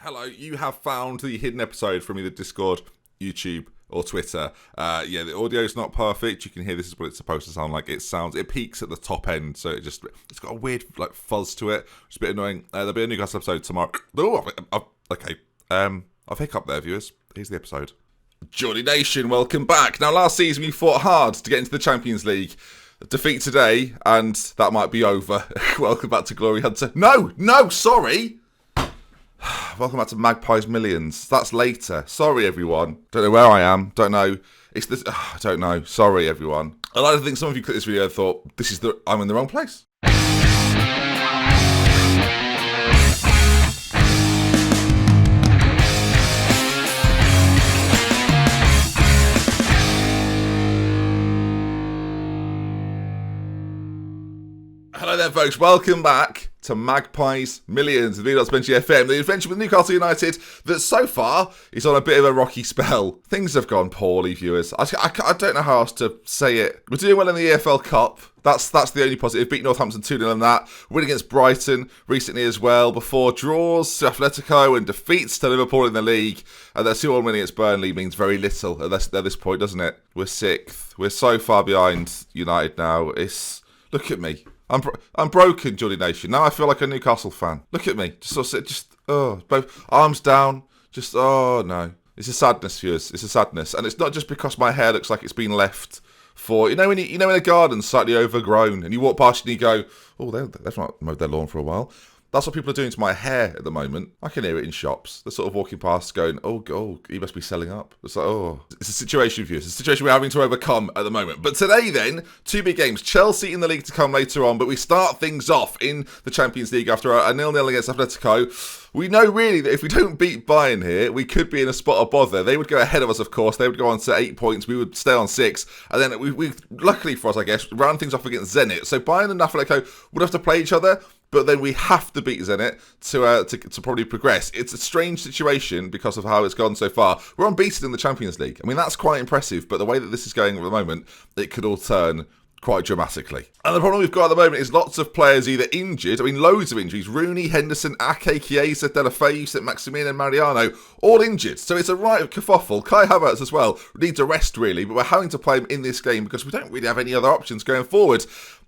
Hello, you have found the hidden episode from either Discord, YouTube, or Twitter. The audio's not perfect. You can hear this is what it's supposed to sound like. It peaks at the top end, so it's got a weird fuzz to it. It's a bit annoying. There'll be a Newcastle episode tomorrow. I've hiccuped there, viewers. Here's the episode. Johnny Nation, welcome back. Now, last season we fought hard to get into the Champions League. Defeat today, and that might be over. Welcome back to Glory Hunter. No, sorry. Welcome back to Magpies Millions. That's later. Sorry, everyone. Don't know where I am. Don't know. It's this. I don't know. Sorry, everyone. I like to think some of you clicked this video and thought, I'm in the wrong place. Hello there, folks. Welcome back to Magpies Millions, the DoctorBenjyFM, the adventure with Newcastle United that so far is on a bit of a rocky spell. Things have gone poorly, viewers. I don't know how else to say it. We're doing well in the EFL Cup. That's the only positive. Beat Northampton 2-0 in that. Win against Brighton recently as well. Before draws to Atletico and defeats to Liverpool in the league. And that 2-1 win against Burnley means very little at this point, doesn't it? We're 6th. We're so far behind United now. Look at me. I'm broken, Johnny Nation. Now I feel like a Newcastle fan. Look at me. Both arms down. No. It's a sadness, viewers. It's a sadness. And it's not just because my hair looks like it's been left for... when a garden's slightly overgrown and you walk past and you go, oh, they've not mowed their lawn for a while. That's what people are doing to my hair at the moment. I can hear it in shops. They're sort of walking past going, oh, he must be selling up. It's like, oh. It's a situation, viewers. It's a situation we're having to overcome at the moment. But today, then, 2 big games. Chelsea in the league to come later on. But we start things off in the Champions League after a 0-0 against Atletico. We know, really, that if we don't beat Bayern here, we could be in a spot of bother. They would go ahead of us, of course. They would go on to 8 points. We would stay on 6. And then we luckily for us, I guess, round things off against Zenit. So Bayern and Atletico would have to play each other. But then we have to beat Zenit to probably progress. It's a strange situation because of how it's gone so far. We're unbeaten in the Champions League. I mean, that's quite impressive. But the way that this is going at the moment, it could all turn quite dramatically. And the problem we've got at the moment is lots of players either injured. I mean, loads of injuries. Rooney, Henderson, Ake, Chiesa, Deulofeu, St. Maximin and Mariano, all injured. So it's a right kerfuffle. Kai Havertz as well needs a rest, really. But we're having to play him in this game because we don't really have any other options going forward.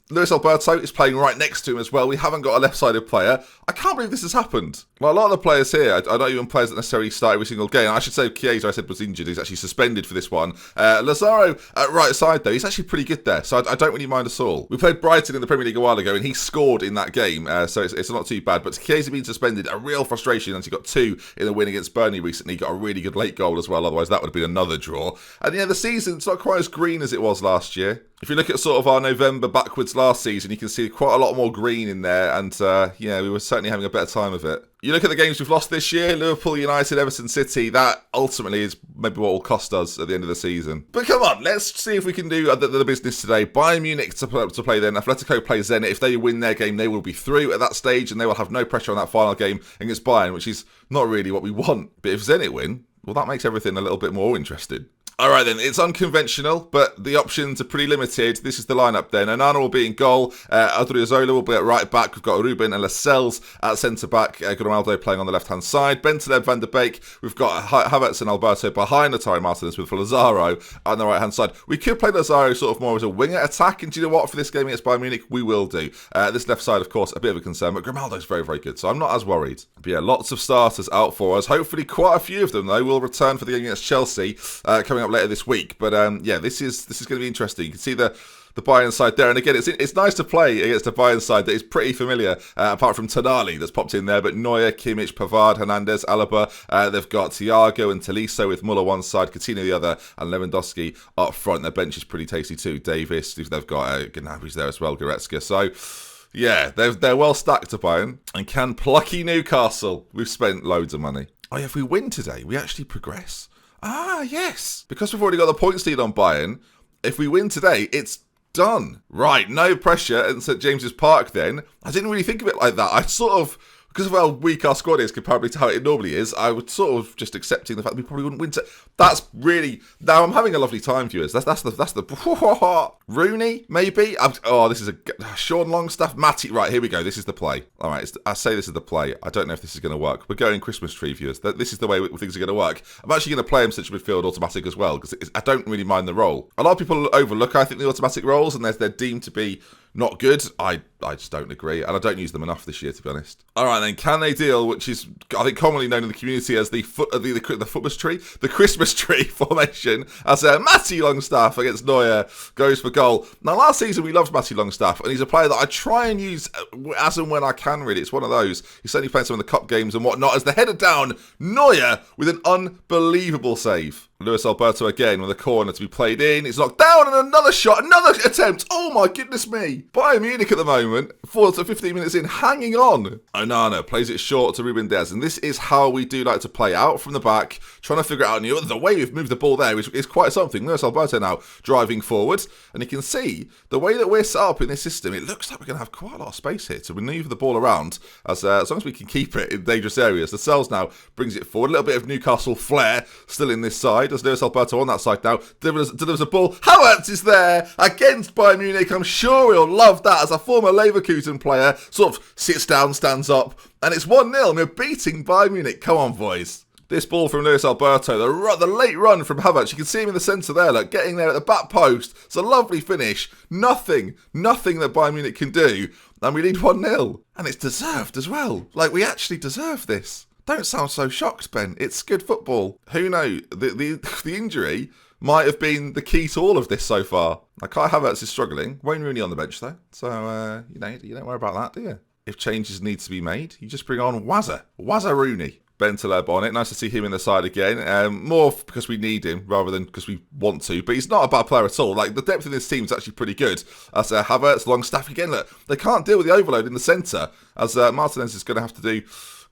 Luis Alberto is playing right next to him as well. We haven't got a left-sided player. I can't believe this has happened. Well, a lot of the players here are not even players that necessarily start every single game. I should say Chiesa, I said, was injured. He's actually suspended for this one. Lazaro at right side, though, he's actually pretty good there, so I don't really mind at all. We played Brighton in the Premier League a while ago, and he scored in that game, so it's not too bad. But Chiesa being suspended, a real frustration, and he got 2 in the win against Burnley recently. He got a really good late goal as well, otherwise that would have been another draw. And yeah, the season's not quite as green as it was last year. If you look at sort of our November backwards last season, you can see quite a lot more green in there, and we were certainly having a better time of it. You look at the games we've lost this year, Liverpool, United, Everton, City, that ultimately is maybe what will cost us at the end of the season. But come on, let's see if we can do the business today. Bayern Munich to play then, Atletico plays Zenit. If they win their game, they will be through at that stage, and they will have no pressure on that final game against Bayern, which is not really what we want. But if Zenit win, well, that makes everything a little bit more interesting. All right, then. It's unconventional, but the options are pretty limited. This is the lineup then. Onana will be in goal. Odriozola will be at right back. We've got Ruben and Lascelles at centre-back. Ronaldo playing on the left-hand side. Bentaleb, Van der Beek. We've got Havertz and Alberto behind Lautaro Martinez with Lazaro on the right-hand side. We could play Lazaro sort of more as a winger attack, and do you know what? For this game against Bayern Munich, we will do. This left side, of course, a bit of a concern, but Grimaldo's very, very good, so I'm not as worried. But yeah, lots of starters out for us. Hopefully quite a few of them, though, will return for the game against Chelsea coming up later this week. But this is going to be interesting. You can see the Bayern side there, and again, it's nice to play against a Bayern side that is pretty familiar, apart from Tonali that's popped in there. But Neuer, Kimmich, Pavard, Hernandez, Alaba, they've got Thiago and Tolisso with Muller one side, Coutinho the other, and Lewandowski up front. Their bench is pretty tasty too. Davis, they've got Gnabry's there as well, Goretzka. So yeah, they're well stacked to Bayern, and can plucky Newcastle. We've spent loads of money. Oh yeah, if we win today, we actually progress. Ah, yes. Because we've already got the points lead on Bayern, if we win today, it's done. Right, no pressure in St James's Park then. I didn't really think of it like that. I sort of because of how weak our squad is comparably to how it normally is, I would sort of just accepting the fact that we probably wouldn't win. That's really, now I'm having a lovely time, viewers. That's the Rooney, maybe. This is a Sean Longstaff, Matty. Right, here we go. This is the play. All right, I say this is the play. I don't know if this is going to work. We're going Christmas tree, viewers. This is the way things are going to work. I'm actually going to play him central midfield automatic as well, because I don't really mind the role. A lot of people overlook, I think, the automatic roles, and they're deemed to be not good. I just don't agree, and I don't use them enough this year, to be honest. All right, then, can they deal, which is, I think, commonly known in the community as the Christmas tree formation, as Matty Longstaff against Neuer goes for goal. Now, last season, we loved Matty Longstaff, and he's a player that I try and use as and when I can, really. It's one of those. He's certainly playing some of the cup games and whatnot, as the header down, Neuer with an unbelievable save. Luis Alberto again with a corner to be played in. It's knocked down and another shot, another attempt. Oh my goodness me. Bayern Munich at the moment, 4 to 15 minutes in, hanging on. Onana plays it short to Ruben Diaz, and this is how we do like to play, out from the back, trying to figure out the way we've moved the ball there is quite something. Luis Alberto now driving forward, and you can see the way that we're set up in this system, it looks like we're going to have quite a lot of space here to maneuver the ball around, as long as we can keep it in dangerous areas. The Cells now brings it forward, a little bit of Newcastle flair still in this side. As Luis Alberto on that side now delivers a ball. Havertz is there against Bayern Munich. I'm sure he'll love that, as a former Leverkusen player sort of sits down, stands up, and it's 1-0. We're beating Bayern Munich. Come on, boys. This ball from Luis Alberto, the late run from Havertz. You can see him in the centre there, look, getting there at the back post. It's a lovely finish. Nothing that Bayern Munich can do, and we lead 1-0. And it's deserved as well. Like, we actually deserve this. Don't sound so shocked, Ben. It's good football. Who knows? The injury might have been the key to all of this so far. Now, Kai Havertz is struggling. Wayne Rooney on the bench, though. So, you don't worry about that, do you? If changes need to be made, you just bring on Wazza Rooney. Bentaleb on it. Nice to see him in the side again. More because we need him rather than because we want to. But he's not a bad player at all. Like, the depth in this team is actually pretty good. As Havertz, Longstaff again. Look, they can't deal with the overload in the centre. As Martinez is going to have to do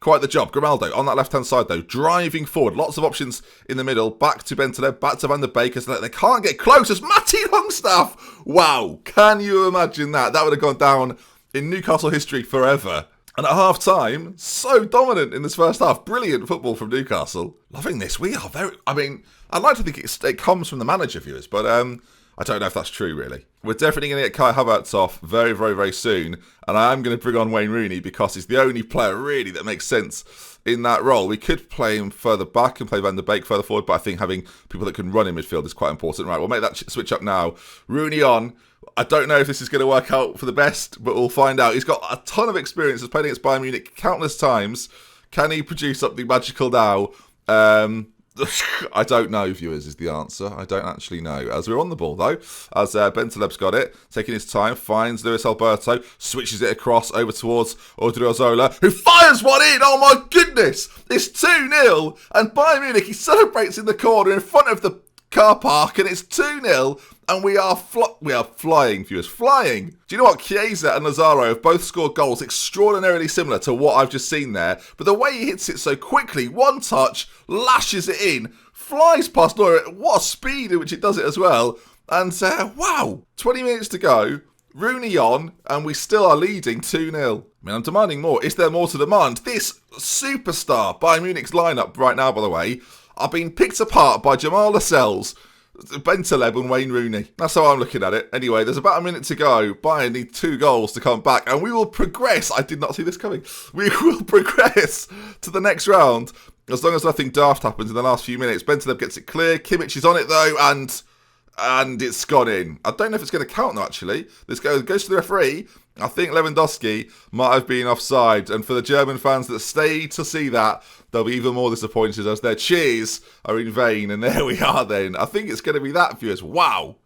quite the job. Grimaldo on that left-hand side, though, driving forward. Lots of options in the middle. Back to Bentaleb, back to Van der Beek. As they can't get close. As Matty Longstaff. Wow. Can you imagine that? That would have gone down in Newcastle history forever. And at half-time, so dominant in this first half. Brilliant football from Newcastle. Loving this. We are very... I mean, I'd like to think it comes from the manager, viewers, but I don't know if that's true, really. We're definitely going to get Kai Havertz off very, very, very soon. And I am going to bring on Wayne Rooney because he's the only player, really, that makes sense in that role. We could play him further back and play Van der Beek further forward, but I think having people that can run in midfield is quite important. Right, we'll make that switch up now. Rooney on. I don't know if this is going to work out for the best, but we'll find out. He's got a ton of experience. He's played against Bayern Munich countless times. Can he produce something magical now? I don't know, viewers, is the answer. I don't actually know. As we're on the ball, though, as Bentaleb's got it, taking his time, finds Luis Alberto, switches it across over towards Odriozola, who fires one in. Oh, my goodness. It's 2-0, and Bayern Munich, he celebrates in the corner in front of the car park, and it's 2-0. And we are flying, viewers, flying. Do you know what? Chiesa and Lazaro have both scored goals extraordinarily similar to what I've just seen there. But the way he hits it so quickly, one touch, lashes it in, flies past Neuer. What a speed in which it does it as well. And wow, 20 minutes to go. Rooney on, and we still are leading 2-0. I mean, I'm demanding more. Is there more to demand? This superstar Bayern Munich's lineup right now, by the way, are being picked apart by Jamal Lascelles, Bentaleb and Wayne Rooney. That's how I'm looking at it. Anyway, there's about a minute to go. Bayern need 2 goals to come back, and we will progress. I did not see this coming. We will progress to the next round as long as nothing daft happens in the last few minutes. Bentaleb gets it clear. Kimmich is on it, though, and it's gone in. I don't know if it's going to count, though, actually. This goes to the referee. I think Lewandowski might have been offside. And for the German fans that stay to see that, they'll be even more disappointed as their cheers are in vain. And there we are then. I think it's going to be that, viewers. Wow.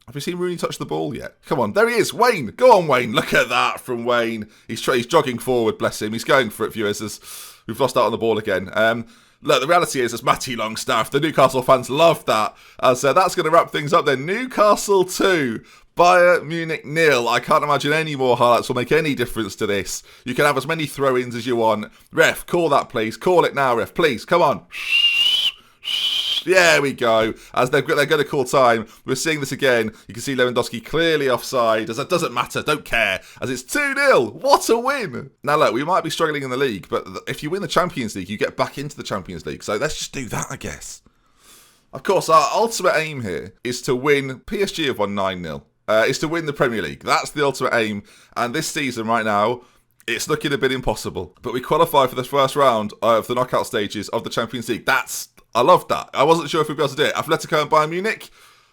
Have you seen Rooney touch the ball yet? Come on, there he is. Wayne. Go on, Wayne. Look at that from Wayne. He's jogging forward, bless him. He's going for it, viewers, as we've lost out on the ball again. Look, the reality is, it's Matty Longstaff. The Newcastle fans love that. As that's going to wrap things up then. Newcastle 2, Bayern Munich 0. I can't imagine any more highlights will make any difference to this. You can have as many throw-ins as you want. Ref, call that, please. Call it now, ref. Please, come on. There we go. As they're going to call time. We're seeing this again. You can see Lewandowski clearly offside. As that doesn't matter. Don't care. As it's 2-0. What a win. Now, look, we might be struggling in the league, but if you win the Champions League, you get back into the Champions League. So let's just do that, I guess. Of course, our ultimate aim here is to win. PSG have won 9-0. Is to win the Premier League. That's the ultimate aim. And this season right now, it's looking a bit impossible. But we qualify for the first round of the knockout stages of the Champions League. I love that. I wasn't sure if we'd be able to do it. Atletico and Bayern Munich,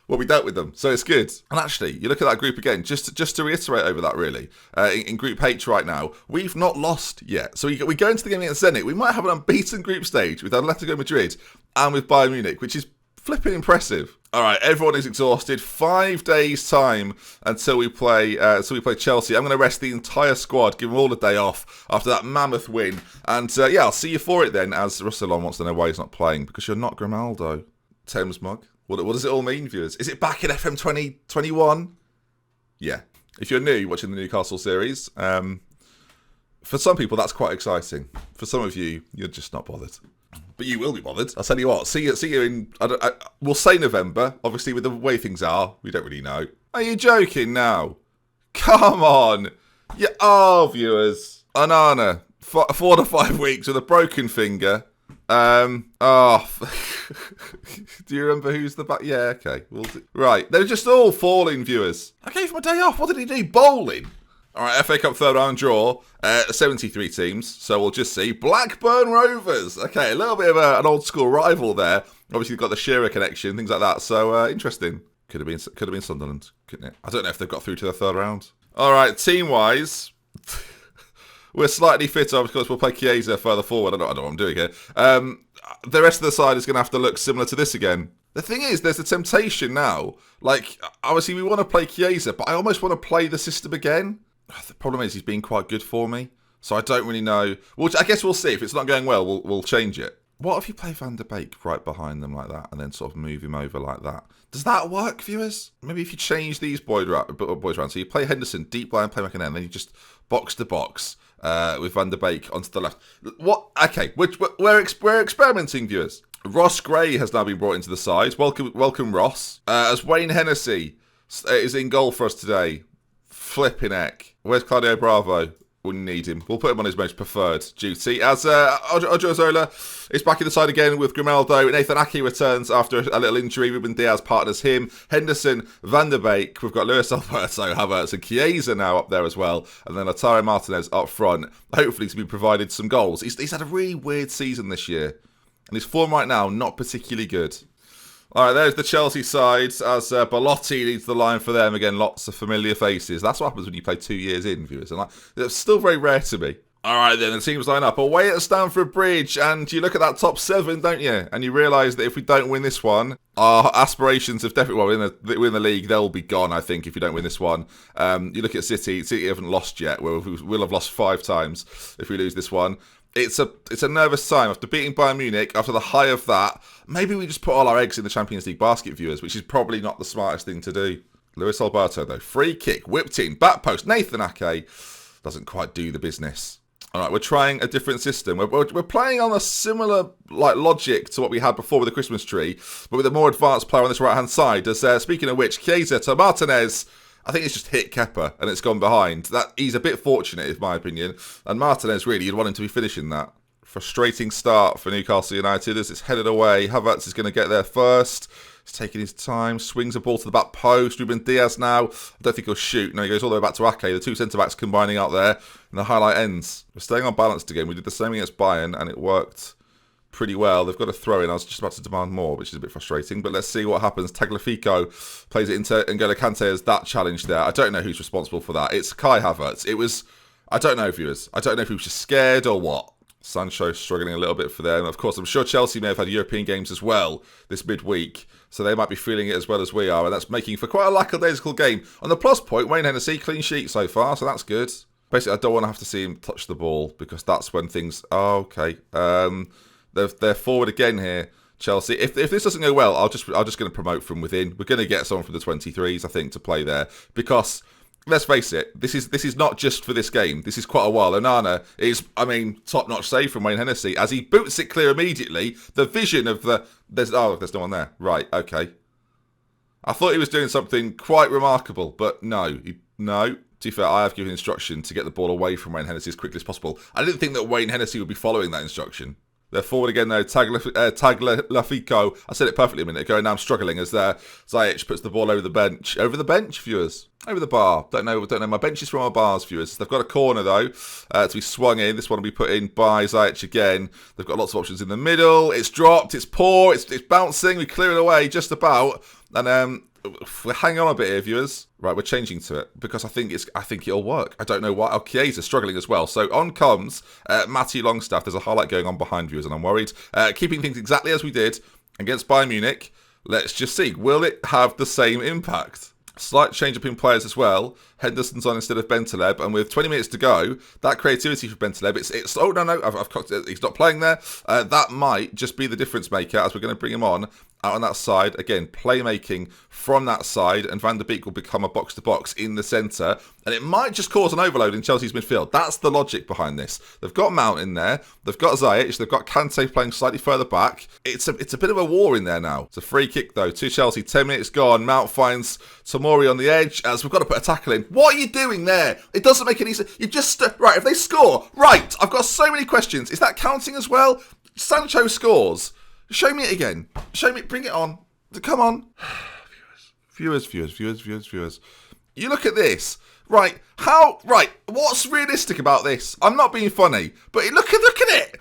well, we dealt with them, so it's good. And actually, you look at that group again, just to reiterate over that really, in Group H right now, we've not lost yet. So we go into the game against Zenit, we might have an unbeaten group stage with Atletico Madrid and with Bayern Munich, which is flipping impressive. All right, everyone is exhausted. 5 days time until we play Chelsea. I'm going to rest the entire squad, give them all a day off after that mammoth win. And yeah, I'll see you for it then, as Russelon wants to know why he's not playing. Because you're not Grimaldo. Thames Mug. What does it all mean, viewers? Is it back in FM 2021? Yeah. If you're new watching the Newcastle series, for some people that's quite exciting. For some of you, you're just not bothered. But you will be bothered. I'll tell you what. See you in. We'll say November. Obviously, with the way things are, we don't really know. Are you joking now? Come on. Yeah. Oh, viewers. Onana, 4 to 5 weeks with a broken finger. Oh. Do you remember who's the back? Yeah. Okay. Right. They're just all falling, viewers. I gave him a day off. What did he do? Bowling. All right, FA Cup third round draw, 73 teams, so we'll just see. Blackburn Rovers. Okay, a little bit of an old school rival there. Obviously, you've got the Shearer connection, things like that. So interesting. Could have been Sunderland, couldn't it? I don't know if they've got through to the third round. All right, team wise, we're slightly fitter because we'll play Chiesa further forward. I don't know what I'm doing here. The rest of the side is going to have to look similar to this again. The thing is, there's a temptation now. Like, obviously, we want to play Chiesa, but I almost want to play the system again. The problem is he's been quite good for me, so I don't really know. Well, I guess we'll see. If it's not going well, we'll change it. What if you play Van der Beek right behind them like that and then sort of move him over like that? Does that work, viewers? Maybe if you change these boys around. So you play Henderson, deep line playmaker, and then you just box to box with Van der Beek onto the left. What? Okay, we're experimenting, viewers. Ross Gray has now been brought into the side. Welcome Ross. As Wayne Hennessy is in goal for us today. Flipping heck. Where's Claudio Bravo? We need him. We'll put him on his most preferred duty. As Odriozola is back in the side again with Grimaldo. Nathan Ake returns after a little injury. Ruben Diaz partners him. Henderson, Van der Beek. We've got Luis Alberto, Havertz and Chiesa now up there as well. And then Lautaro Martinez up front. Hopefully to be provided some goals. He's had a really weird season this year. And his form right now, not particularly good. All right, there's the Chelsea side as Belotti leads the line for them. Again, lots of familiar faces. That's what happens when you play 2 years in, viewers. And it's still very rare to me. All right, then, the teams line up. Away at Stamford Bridge, and you look at that top 7, don't you? And you realise that if we don't win this one, our aspirations of definitely win the league, they'll be gone, I think, if you don't win this one. You look at City haven't lost yet. We'll have lost 5 times if we lose this one. It's a nervous time. After beating Bayern Munich, after the high of that, maybe we just put all our eggs in the Champions League basket, viewers, which is probably not the smartest thing to do. Luis Alberto, though. Free kick, whipped in, back post. Nathan Ake doesn't quite do the business. All right, we're trying a different system. We're playing on a similar logic to what we had before with the Christmas tree, but with a more advanced player on this right-hand side. As speaking of which, Chiesa to Martinez. I think it's just hit Kepa and it's gone behind. He's a bit fortunate, in my opinion. And Martinez, really, you'd want him to be finishing that. Frustrating start for Newcastle United as it's headed away. Havertz is going to get there first. He's taking his time, swings a ball to the back post. Ruben Diaz now. I don't think he'll shoot. No, he goes all the way back to Ake. The 2 centre-backs combining out there. And the highlight ends. We're staying unbalanced again. We did the same against Bayern and it worked pretty well. They've got a throw in. I was just about to demand more, which is a bit frustrating. But let's see what happens. Tagliafico plays it into N'Golo Kante as that challenge there. I don't know who's responsible for that. It's Kai Havertz. It was, I don't know, viewers. I don't know if he was just scared or what. Sancho struggling a little bit for them. Of course, I'm sure Chelsea may have had European games as well this midweek, so they might be feeling it as well as we are, and that's making for quite a lackadaisical game. On the plus point, Wayne Hennessy, clean sheet so far, so that's good. Basically, I don't want to have to see him touch the ball, because that's when things... Oh, okay. They're forward again here, Chelsea. If this doesn't go well, I'm just going to promote from within. We're going to get someone from the 23s, I think, to play there, because let's face it, this is not just for this game. This is quite a while. Onana is, I mean, top-notch save from Wayne Hennessy as he boots it clear immediately. The vision of the... there's no one there. Right, okay. I thought he was doing something quite remarkable, but no. No. To be fair, I have given instruction to get the ball away from Wayne Hennessy as quickly as possible. I didn't think that Wayne Hennessy would be following that instruction. They're forward again, though. Tagliafico. I said it perfectly a minute ago, and now I'm struggling as Ziyech puts the ball over the bench. Over the bench, viewers? Over the bar. Don't know. My bench is from our bars, viewers. They've got a corner, though, to be swung in. This one will be put in by Ziyech again. They've got lots of options in the middle. It's dropped. It's poor. It's bouncing. We clear it away just about. And we're hanging on a bit here, viewers. Right, we're changing to it because I think it'll work. I don't know why. Oh, Chiesa's struggling as well. So on comes Matty Longstaff. There's a highlight going on behind, viewers, and I'm worried. Keeping things exactly as we did against Bayern Munich. Let's just see. Will it have the same impact? Slight change up in players as well. Henderson's on instead of Bentaleb, and with 20 minutes to go, that creativity for Bentaleb, it's oh no, I've cocked it. He's not playing there. That might just be the difference maker as we're going to bring him on out on that side. Again, playmaking from that side, and Van der Beek will become a box-to-box in the centre, and it might just cause an overload in Chelsea's midfield. That's the logic behind this. They've got Mount in there, they've got Ziyech, they've got Kante playing slightly further back. It's a bit of a war in there now. It's a free kick, though, to Chelsea. 10 minutes gone. Mount finds Tomori on the edge, as we've got to put a tackle in. What are you doing there? It doesn't make any sense. You just... right, if they score... right, I've got so many questions. Is that counting as well? Sancho scores. Show me it again. Show me... bring it on. Come on. Viewers. You look at this. Right, how... right, what's realistic about this? I'm not being funny, but look at it.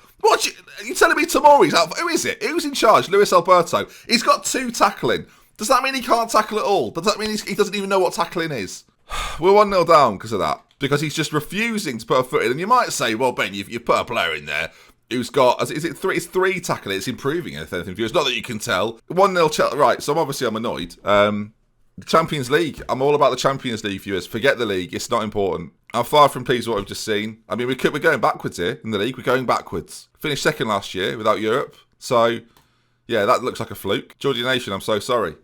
You're telling me Tomori's out... who is it? Who's in charge? Luis Alberto. He's got 2 tackling. Does that mean he can't tackle at all? Does that mean he doesn't even know what tackling is? We're 1-0 down because of that. Because he's just refusing to put a foot in. And you might say, well, Ben, you've put a player in there who's got... is it 3? It's 3 tackling. It's improving, if anything, viewers. Not that you can tell. 1-0 Chelsea. Right, so I'm annoyed. The Champions League. I'm all about the Champions League, viewers. Forget the league. It's not important. I'm far from pleased with what I've just seen. I mean, we're going backwards here in the league. We're going backwards. Finished second last year without Europe. So... yeah, that looks like a fluke. Geordie Nation, I'm so sorry.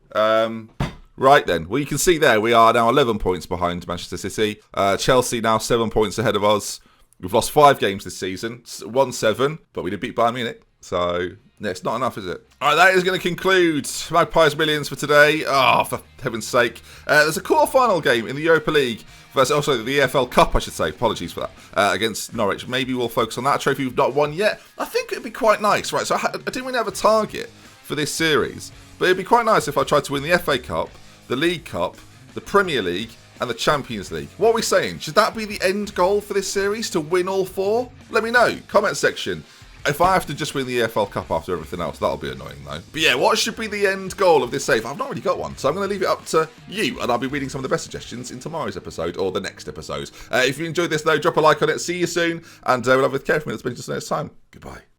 Right then. Well, you can see there, we are now 11 points behind Manchester City. Chelsea now 7 points ahead of us. We've lost 5 games this season. 1-7, but we did beat Bayern Munich. So, yeah, it's not enough, is it? All right, that is going to conclude Magpies Millions for today. Oh, for heaven's sake. There's a quarter-final game in the Europa League versus also the EFL Cup, I should say. Apologies for that. Against Norwich. Maybe we'll focus on that trophy we've not won yet. I think it'd be quite nice. Right, so I didn't really have a target for this series, but it'd be quite nice if I tried to win the FA Cup, the League Cup, the Premier League, and the Champions League. What are we saying? Should that be the end goal for this series, to win all 4? Let me know. Comment section. If I have to just win the EFL Cup after everything else, that'll be annoying, though. But yeah, what should be the end goal of this save? I've not really got one, so I'm going to leave it up to you, and I'll be reading some of the best suggestions in tomorrow's episode, or the next episode. If you enjoyed this, though, drop a like on it. See you soon, and we'll have with care from me. That's been just the next time. Goodbye.